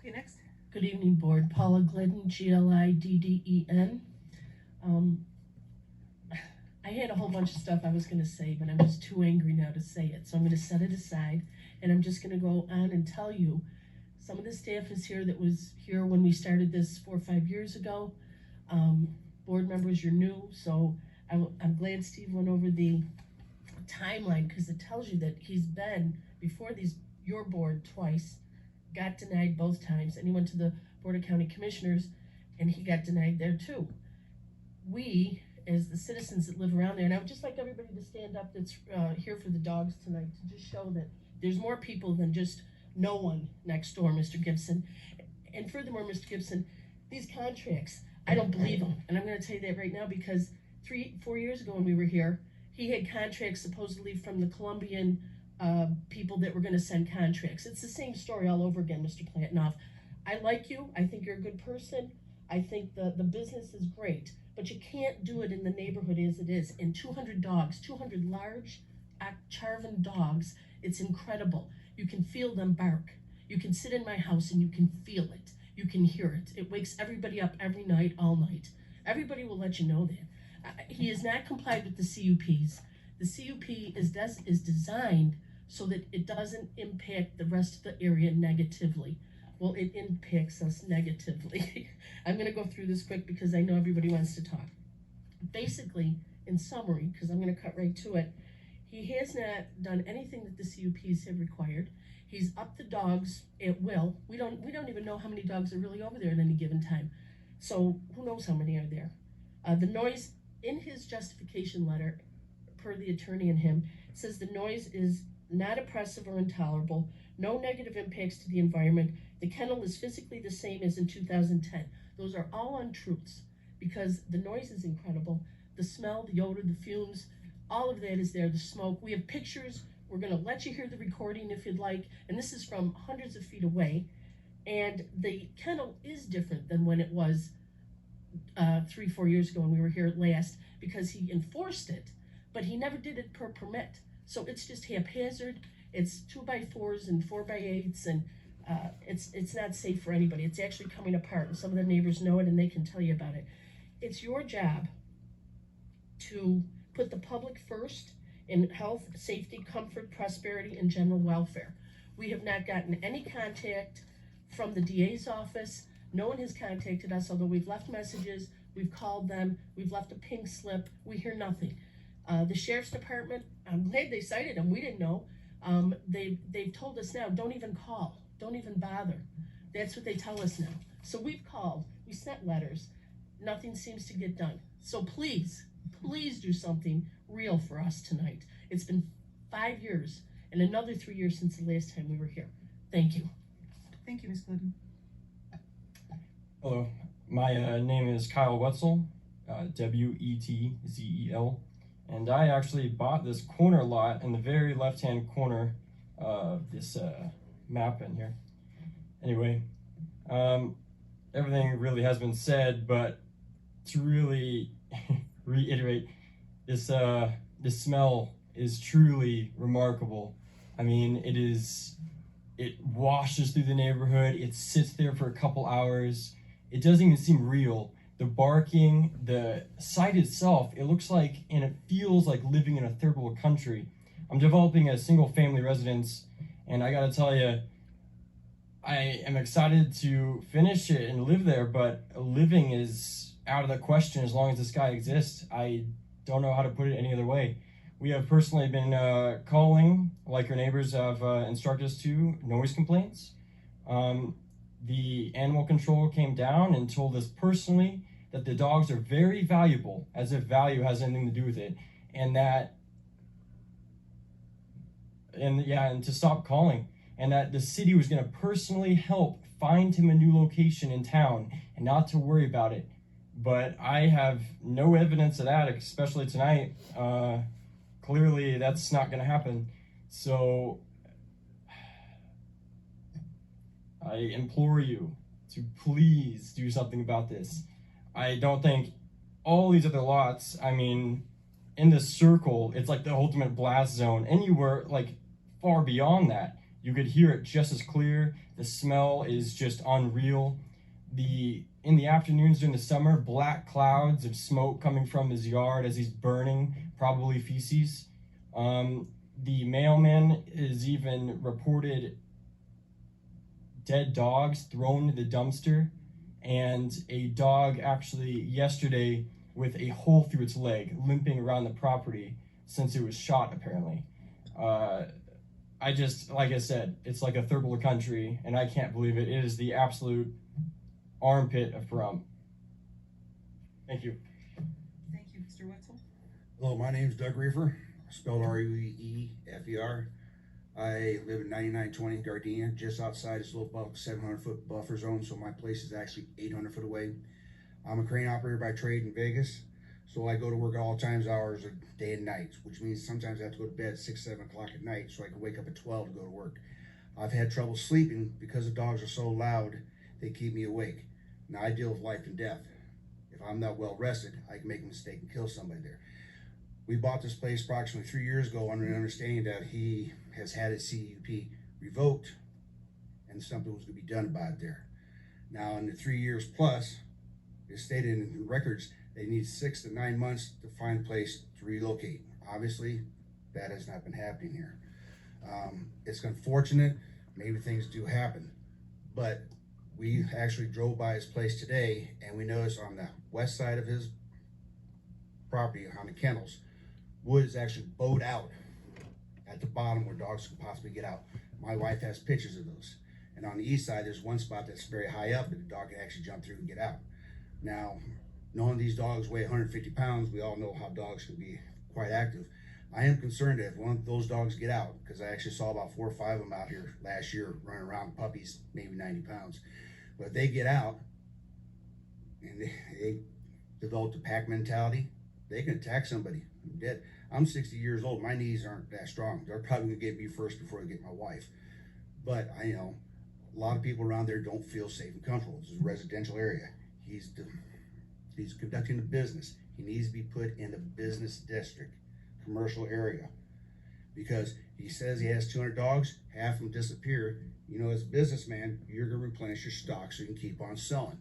Okay, next. Good evening, Board. Paula Glidden, Glidden. I had a whole bunch of stuff I was going to say, but I'm just too angry now to say it. So I'm going to set it aside, and I'm just going to go on and tell you some of the staff is here that was here when we started this 4 or 5 years ago. Board members, you're new, so I'm glad Steve went over the timeline because it tells you that he's been before your board twice, got denied both times, and he went to the Board of County Commissioners and he got denied there too. We, as the citizens that live around there, and I would just like everybody to stand up that's here for the dogs tonight to just show that there's more people than just no one next door, Mr. Gibson. And furthermore, Mr. Gibson, these contracts, I don't believe them. And I'm going to tell you that right now because 4 years ago when we were here, he had contracts supposedly from the Colombian people that were going to send contracts. It's the same story all over again, Mr. Platunov. I like you. I think you're a good person. I think the business is great, but you can't do it in the neighborhood as it is. And 200 dogs, 200 large Charvan dogs, it's incredible. You can feel them bark. You can sit in my house and you can feel it. You can hear it. It wakes everybody up every night, all night. Everybody will let you know that. He has not complied with the CUPs. The CUP is designed so that it doesn't impact the rest of the area negatively. Well, it impacts us negatively. I'm going to go through this quick because I know everybody wants to talk. Basically, in summary, because I'm going to cut right to it, he has not done anything that the CUPs have required. He's upped the dogs at will. We don't even know how many dogs are really over there at any given time. So who knows how many are there? The noise in his justification letter, per the attorney and him, says the noise is not oppressive or intolerable, no negative impacts to the environment. The kennel is physically the same as in 2010. Those are all untruths because the noise is incredible. The smell, the odor, the fumes, all of that is there, the smoke. We have pictures. We're going to let you hear the recording if you'd like. And this is from hundreds of feet away. And the kennel is different than when it was 3 or 4 years ago when we were here last because he enforced it, but he never did it per permit. So it's just haphazard. It's 2x4s and 4x8s, and it's not safe for anybody. It's actually coming apart, and some of the neighbors know it, and they can tell you about it. It's your job to put the public first in health, safety, comfort, prosperity, and general welfare. We have not gotten any contact from the DA's office. No one has contacted us, although we've left messages, we've called them, we've left a pink slip, we hear nothing. The Sheriff's Department, I'm glad they cited him, we didn't know. They've told us now, don't even call, don't even bother. That's what they tell us now. So we've called, we sent letters, nothing seems to get done. So please do something real for us tonight. It's been 5 years and another 3 years since the last time we were here. Thank you. Thank you, Ms. Glidden. Hello, my name is Kyle Wetzel, Wetzel, and I actually bought this corner lot in the very left-hand corner of this map in here. Anyway, everything really has been said, but to really reiterate, this smell is truly remarkable. I mean, it washes through the neighborhood, it sits there for a couple hours. It doesn't even seem real. The barking, the site itself, it looks like and it feels like living in a third world country. I'm developing a single family residence, and I gotta tell you, I am excited to finish it and live there, but living is out of the question as long as this guy exists. I don't know how to put it any other way. We have personally been calling, like your neighbors have instructed us to, noise complaints. The animal control came down and told us personally that the dogs are very valuable, as if value has anything to do with it, and to stop calling, and that the city was going to personally help find him a new location in town and not to worry about it. But I have no evidence of that, especially tonight. Clearly that's not going to happen. So I implore you to please do something about this. I don't think all these other lots, I mean, in this circle, it's like the ultimate blast zone, and you were like far beyond that. You could hear it just as clear. The smell is just unreal. In the afternoons during the summer, black clouds of smoke coming from his yard as he's burning, probably feces. The mailman is even reported dead dogs thrown in the dumpster, and a dog actually yesterday with a hole through its leg, limping around the property since it was shot, apparently. Like I said, it's like a third world country, and I can't believe it. It is the absolute armpit of Pahrump. Thank you. Thank you, Mr. Wetzel. Hello, my name's Doug Reefer, spelled R-E-E-F-E-R. I live at 9920 Gardenia, just outside this little 700-foot buffer zone, so my place is actually 800 foot away. I'm a crane operator by trade in Vegas, so I go to work at all times, hours of day and night, which means sometimes I have to go to bed at 6, 7 o'clock at night so I can wake up at 12 to go to work. I've had trouble sleeping because the dogs are so loud, they keep me awake. Now I deal with life and death. If I'm not well rested, I can make a mistake and kill somebody there. We bought this place approximately 3 years ago under an understanding that he has had his CUP revoked and something was going to be done about it there. Now in the 3 years plus, it's stated in the records they need 6 to 9 months to find a place to relocate. Obviously, that has not been happening here. It's unfortunate, maybe things do happen, but we actually drove by his place today and we noticed on the west side of his property on the kennels, wood is actually bowed out at the bottom where dogs can possibly get out. My wife has pictures of those. And on the east side, there's one spot that's very high up that the dog can actually jump through and get out. Now, knowing these dogs weigh 150 pounds, we all know how dogs can be quite active. I am concerned that if one of those dogs get out, because I actually saw about 4 or 5 of them out here last year running around, puppies, maybe 90 pounds. But if they get out and they develop the pack mentality, they can attack somebody. I'm dead. I'm 60 years old. My knees aren't that strong. They're probably gonna get me first before they get my wife. But I know a lot of people around there don't feel safe and comfortable. This is a residential area. He's conducting a business. He needs to be put in a business district, commercial area, because he says he has 200 dogs. Half of them disappear. You know, as a businessman, you're gonna replenish your stock so you can keep on selling.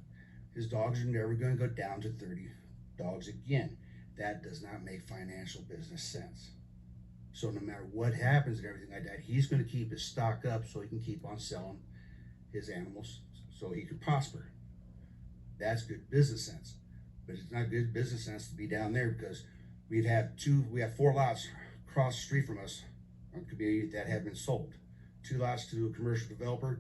His dogs are never gonna go down to 30 dogs again. That does not make financial business sense. So no matter what happens and everything like that, he's going to keep his stock up so he can keep on selling his animals so he can prosper. That's good business sense. But it's not good business sense to be down there because we have 4 lots across the street from us on the community that have been sold. 2 lots to a commercial developer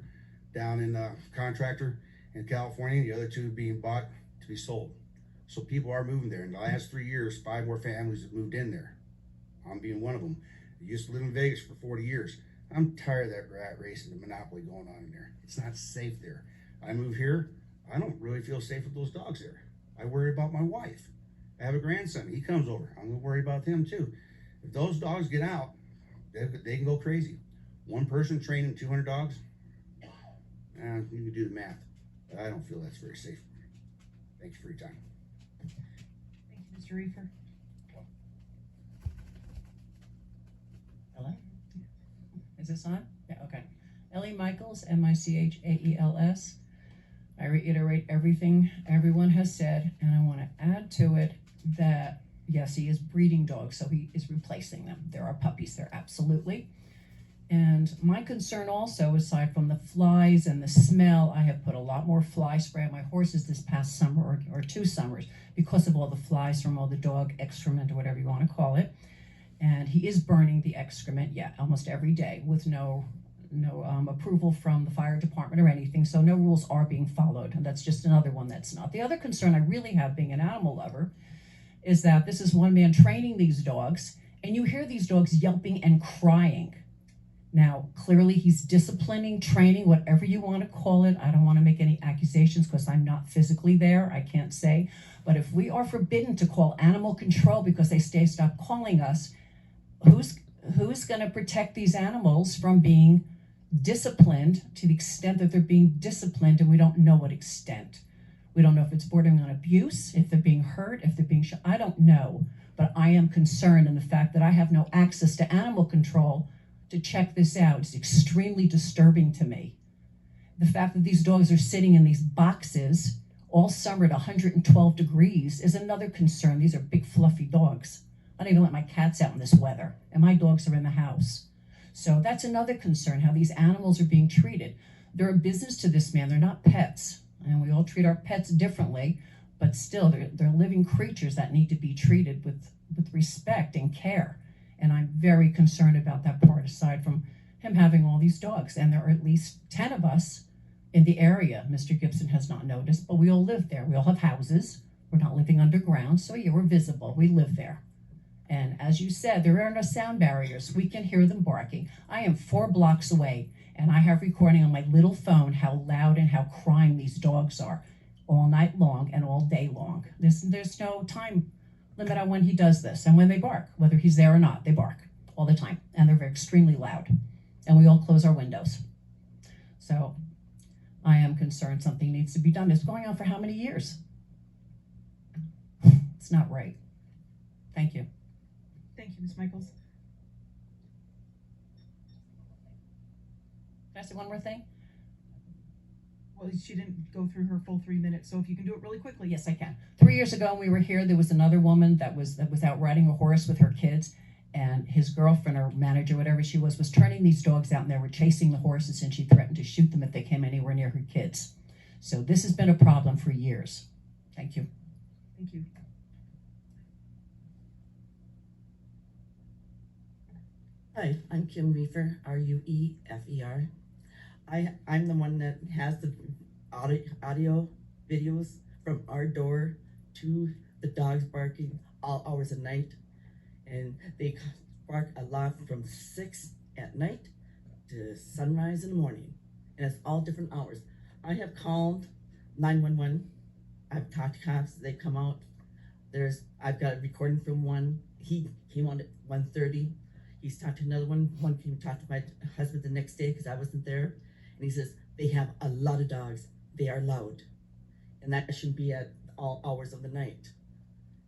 down in contractor in California, the other 2 being bought to be sold. So people are moving there. In the last 3 years, 5 more families have moved in there. I'm being one of them. I used to live in Vegas for 40 years. I'm tired of that rat race and the monopoly going on in there. It's not safe there. I move here, I don't really feel safe with those dogs there. I worry about my wife. I have a grandson, he comes over. I'm gonna worry about him too. If those dogs get out, they can go crazy. One person training 200 dogs, you can do the math. But I don't feel that's very safe. Thank you for your time. Thank you, Mr. Reefer. Hello? Is this on? Yeah, okay. Ellie Michaels, M-I-C-H-A-E-L-S. I reiterate everything everyone has said, and I want to add to it that, yes, he is breeding dogs, so he is replacing them. There are puppies there, absolutely. And my concern also, aside from the flies and the smell, I have put a lot more fly spray on my horses this past summer or 2 summers because of all the flies from all the dog excrement or whatever you want to call it. And he is burning the excrement, yeah, almost every day with no approval from the fire department or anything. So no rules are being followed. And that's just another one that's not. The other concern I really have being an animal lover is that this is one man training these dogs, and you hear these dogs yelping and crying. Now, clearly he's disciplining, training, whatever you want to call it. I don't want to make any accusations because I'm not physically there. I can't say. But if we are forbidden to call animal control because they stop calling us, who's going to protect these animals from being disciplined to the extent that they're being disciplined, and we don't know what extent. We don't know if it's bordering on abuse, if they're being hurt, if they're being shot. I don't know. But I am concerned in the fact that I have no access to animal control to check this out. It's extremely disturbing to me. The fact that these dogs are sitting in these boxes all summer at 112 degrees is another concern. These are big fluffy dogs. I don't even let my cats out in this weather, and my dogs are in the house. So that's another concern, how these animals are being treated. They're a business to this man, they're not pets. And we all treat our pets differently, but still, they're living creatures that need to be treated with respect and care. And I'm very concerned about that part, aside from him having all these dogs. And there are at least 10 of us in the area. Mr. Gibson has not noticed, but we all live there. We all have houses. We're not living underground, so yeah, we're visible. We live there. And as you said, there are no sound barriers. We can hear them barking. I am 4 blocks away, and I have recording on my little phone how loud and how crying these dogs are all night long and all day long. There's no time limit on when he does this and when they bark. Whether he's there or not, they bark all the time, and they're very extremely loud. And we all close our windows. So I am concerned something needs to be done. It's going on for how many years? It's not right. Thank you. Thank you, Ms. Michaels. Can I say one more thing? Well, she didn't go through her full 3 minutes, so if you can do it really quickly. Yes, I can. 3 years ago when we were here, there was another woman that was out riding a horse with her kids, and his girlfriend or manager, whatever she was turning these dogs out, and they were chasing the horses, and she threatened to shoot them if they came anywhere near her kids. So this has been a problem for years. Thank you. Thank you. Hi, I'm Kim Reefer, Ruefer. I'm the one that has the audio videos from our door to the dogs barking all hours of night. And they bark a lot from 6 at night to sunrise in the morning. And it's all different hours. I have called 911. I've talked to cops. They come out. I've got a recording from one. He came on at 1:30. He's talked to another one. One came to talk to my husband the next day because I wasn't there. And he says, they have a lot of dogs. They are loud. And that shouldn't be at all hours of the night.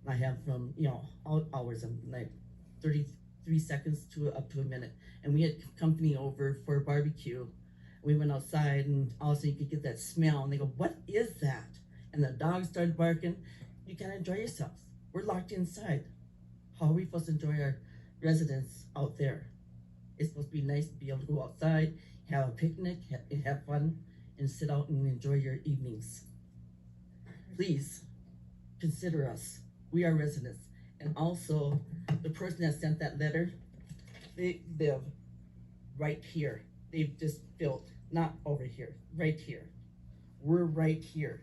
And I have from, all hours of the night, 33 seconds to up to a minute. And we had company over for a barbecue. We went outside, and all of a sudden you could get that smell. And they go, what is that? And the dogs started barking. You can't enjoy yourselves. We're locked inside. How are we supposed to enjoy our residents out there? It's supposed to be nice to be able to go outside, have a picnic, have fun, and sit out and enjoy your evenings. Please consider us. We are residents. And also, the person that sent that letter, they live right here. They've just built, not over here, right here. We're right here,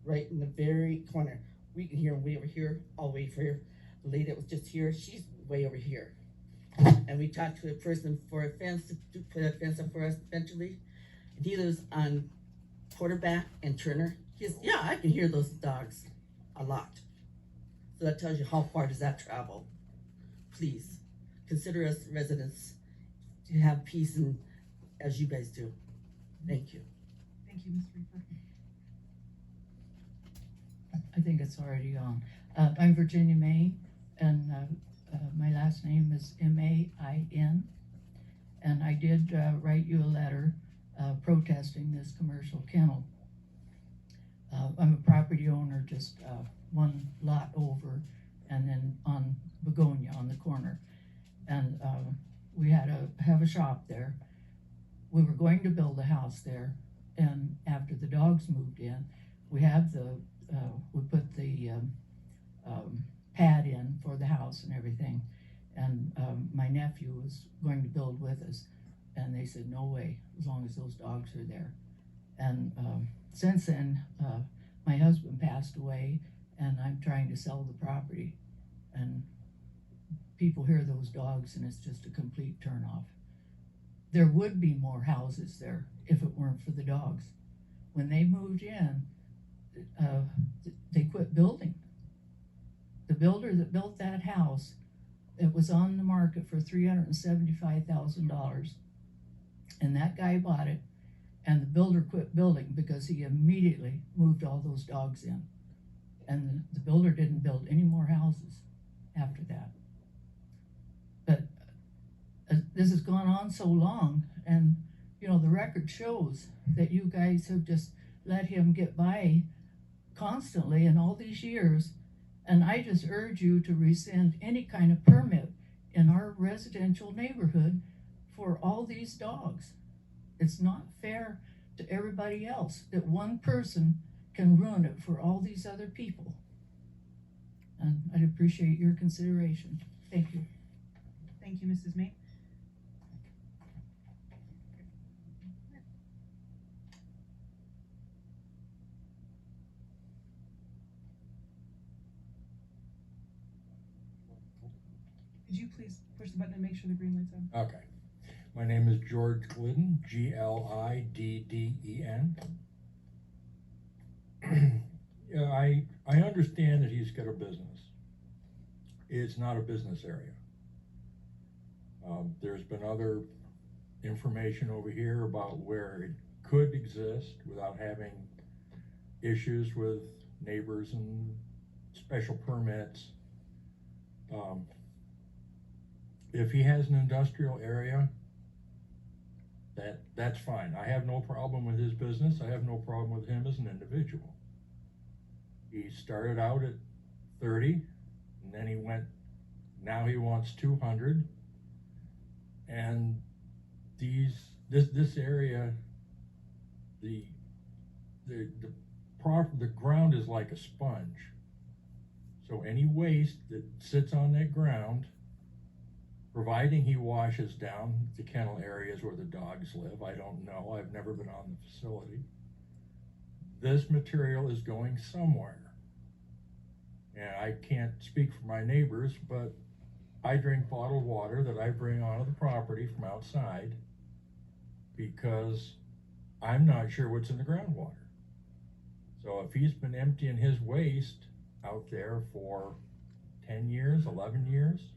right in the very corner. We can hear them way over here, all the way for here. The lady that was just here, she's way over here. And we talked to a person for a fence to put a fence up for us eventually. And he lives on Quarterback and Turner. He says, yeah, I can hear those dogs a lot. So that tells you how far does that travel. Please consider us residents to have peace and as you guys do. Thank you. Thank you, Ms. Reefer. I think it's already on. I'm Virginia Main, and my last name is Main. And I did write you a letter protesting this commercial kennel. I'm a property owner just one lot over, and then on Begonia on the corner. And we had have a shop there. We were going to build a house there, and after the dogs moved in, we put the pad in for the house and everything. And my nephew was going to build with us, and they said, no way, as long as those dogs are there. And since then, my husband passed away, and I'm trying to sell the property. And people hear those dogs, and it's just a complete turnoff. There would be more houses there if it weren't for the dogs. When they moved in, they quit building. The builder that built that house, it was on the market for $375,000, and that guy bought it, and the builder quit building because he immediately moved all those dogs in, and the builder didn't build any more houses after that. But This has gone on so long, and you know the record shows that you guys have just let him get by constantly in all these years. And I just urge you to rescind any kind of permit in our residential neighborhood for all these dogs. It's not fair to everybody else that one person can ruin it for all these other people. And I'd appreciate your consideration. Thank you. Thank you, Mrs. May. Could you please push the button and make sure the green light's on? Okay. My name is George Glidden, Glidden. Yeah, I understand that he's got a business. It's not a business area. There's been other information over here about where it could exist without having issues with neighbors and special permits. If he has an industrial area, that's fine. I have no problem with his business. I have no problem with him as an individual. He started out at 30, and then now he wants 200. And this area, the ground is like a sponge. So any waste that sits on that ground, providing he washes down the kennel areas where the dogs live, I don't know, I've never been on the facility, this material is going somewhere. And I can't speak for my neighbors, but I drink bottled water that I bring onto the property from outside because I'm not sure what's in the groundwater. So if he's been emptying his waste out there for 10 years, 11 years,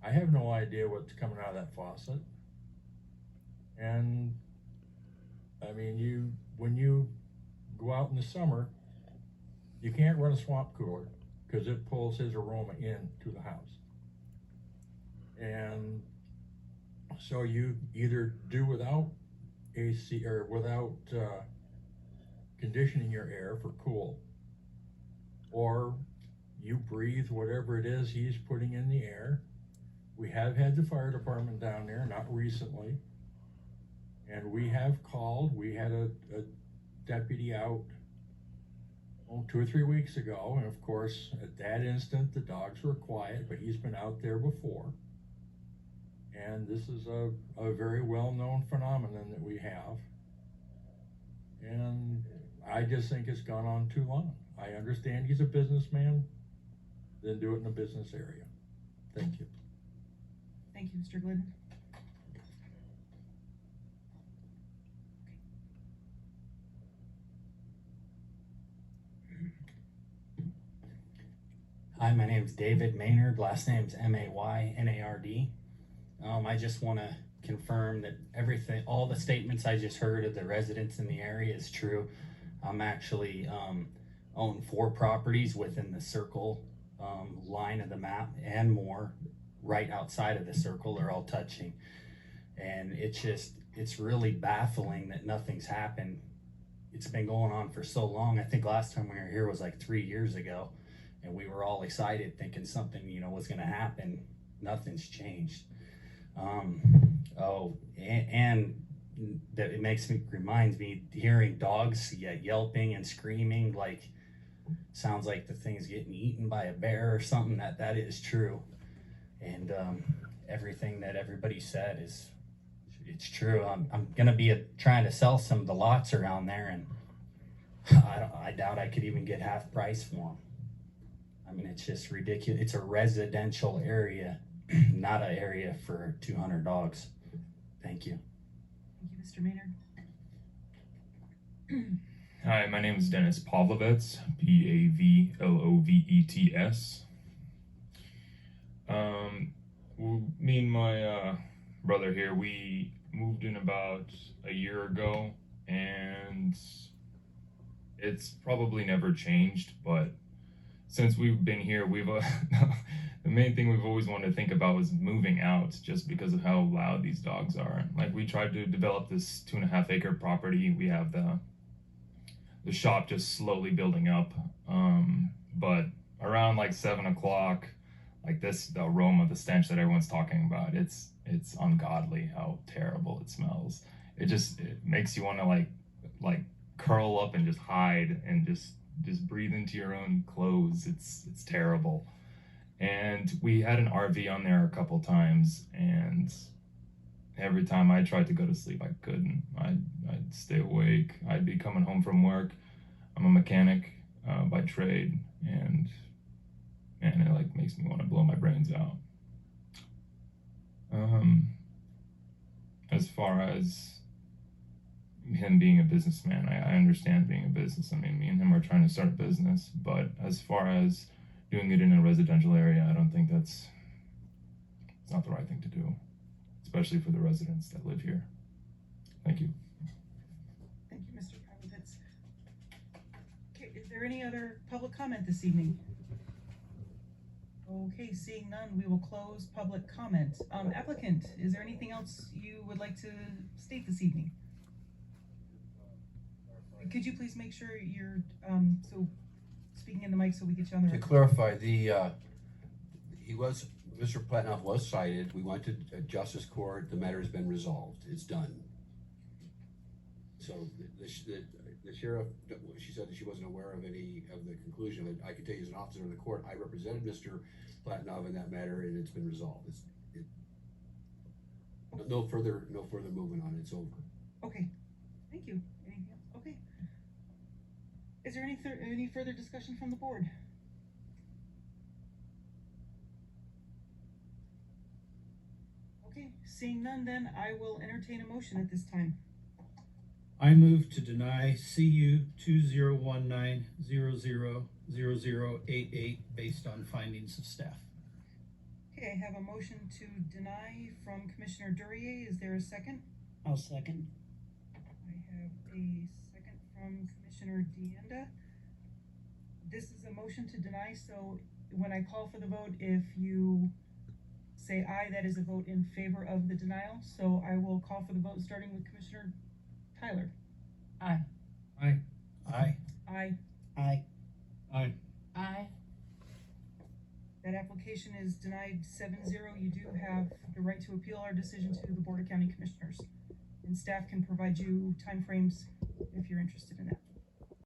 I have no idea what's coming out of that faucet. And I mean, when you go out in the summer, you can't run a swamp cooler because it pulls his aroma into the house. And so you either do without AC or without conditioning your air for cool, or you breathe whatever it is he's putting in the air. We have had the fire department down there, not recently, and we have called. We had a deputy out 2 or 3 weeks ago, and of course at that instant the dogs were quiet, but he's been out there before. And this is a very well-known phenomenon that we have. And I just think it's gone on too long. I understand he's a businessman, then do it in a business area. Thank you. Thank you, Mr. Glidden. Hi, my name is David Maynard. Last name's Maynard. I just want to confirm that all the statements I just heard of the residents in the area is true. I'm actually own 4 properties within the circle line of the map and more right outside of the circle. They're all touching. And it's really baffling that nothing's happened. It's been going on for so long. I think last time we were here was like 3 years ago, and we were all excited thinking something, was going to happen. Nothing's changed. And that reminds me hearing dogs yelping and screaming, like sounds like the thing's getting eaten by a bear or something. That is true. And everything that everybody said it's true. I'm gonna be trying to sell some of the lots around there, and I doubt I could even get half price for them. I mean, it's just ridiculous. It's a residential area, not an area for 200 dogs. Thank you. Thank you, Mr. Maynard. Hi, my name is Dennis Pavlovets, Pavlovets. Me and my brother here, we moved in about a year ago, and it's probably never changed, but since we've been here, we've the main thing we've always wanted to think about was moving out, just because of how loud these dogs are. Like, we tried to develop this 2.5 acre property. We have the shop just slowly building up. But around like 7 o'clock, like the aroma, the stench that everyone's talking about, it's ungodly how terrible it smells. It makes you want to like curl up and just hide and just breathe into your own clothes. It's terrible. And we had an RV on there a couple times, and every time I tried to go to sleep, I couldn't. I'd stay awake. I'd be coming home from work. I'm a mechanic by trade, and it like makes me want to blow my brains out. As far as him being a businessman, I understand being a business. I mean, me and him are trying to start a business, but as far as doing it in a residential area, I don't think it's not the right thing to do, especially for the residents that live here. Thank you. Thank you, Mr. Kravitz. Okay, is there any other public comment this evening? Okay, seeing none, we will close public comment. Applicant, is there anything else you would like to state this evening? Could you please make sure you're so speaking in the mic so we get you on the To record? clarify, Mr. Platunov was cited. We went to justice court. The matter has been resolved. It's done. So the sheriff, she said that she wasn't aware of any of the conclusion of it. I can tell you, as an officer in the court, I represented Mr. Platunov in that matter, and it's been resolved. No further movement on it. It's over. Okay, thank you. Anything else? Okay. Is there any further discussion from the board? Okay, seeing none, then I will entertain a motion at this time. I move to deny CU 2019000088 based on findings of staff. Okay, I have a motion to deny from Commissioner Duryea. Is there a second? I'll second. I have a second from Commissioner Deanda. This is a motion to deny, so when I call for the vote, if you say aye, that is a vote in favor of the denial. So I will call for the vote, starting with Commissioner Tyler. Aye. Aye. Aye. Aye. Aye. Aye. Aye. That application is denied 7-0. You do have the right to appeal our decision to the Board of County Commissioners. And staff can provide you timeframes if you're interested in that.